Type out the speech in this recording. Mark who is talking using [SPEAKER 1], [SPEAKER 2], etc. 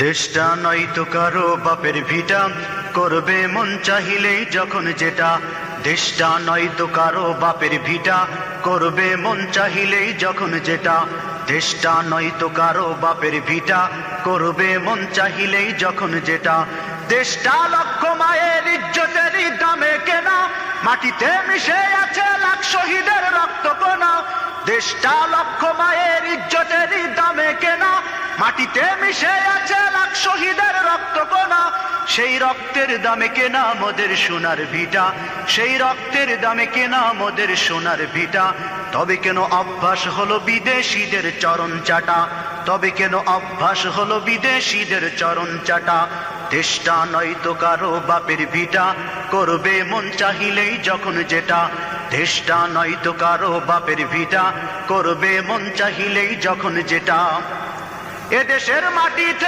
[SPEAKER 1] দেশটা নয়তো কারো বাপের ভিটা, করবে মন চাহিলেই যখন যেটা। দেশটা নয়তো কারো বাপের ভিটা, করবে মন চাহিলেই যখন যেটা। দেশটা নয়তো কারো বাপের ভিটা, করবে মন চাহিলেই যখন যেটা। দেশটা লক্ষ মায়ের ইজ্জতেরই দামে কেনা, মাটিতে মিশে আছে লাখ শহীদের রক্ত কণা। দেশটা লক্ষ মায়ের ইজ্জতেরই দামে কেনা, মাটিতে মিশে আছে লাখ শহীদের রক্ত কণা। সেই রক্তের দামে কেনা মোদের সোনার ভিটা, সেই রক্তের দামে কেনা মোদের সোনার ভিটা। তবে কেন অভ্যাস হলো বিদেশিদের চরণ চাটা, তবে কেন অভ্যাস হলো বিদেশিদের চরণ চাটা। দেশটা নয়তো কারো বাপের ভিটা, করবে মন চাহিলেই যখন যেটা। দেশটা নয়তো কারো বাপের ভিটা, করবে মন চাহিলেই যখন যেটা। এদেশের মাটিতে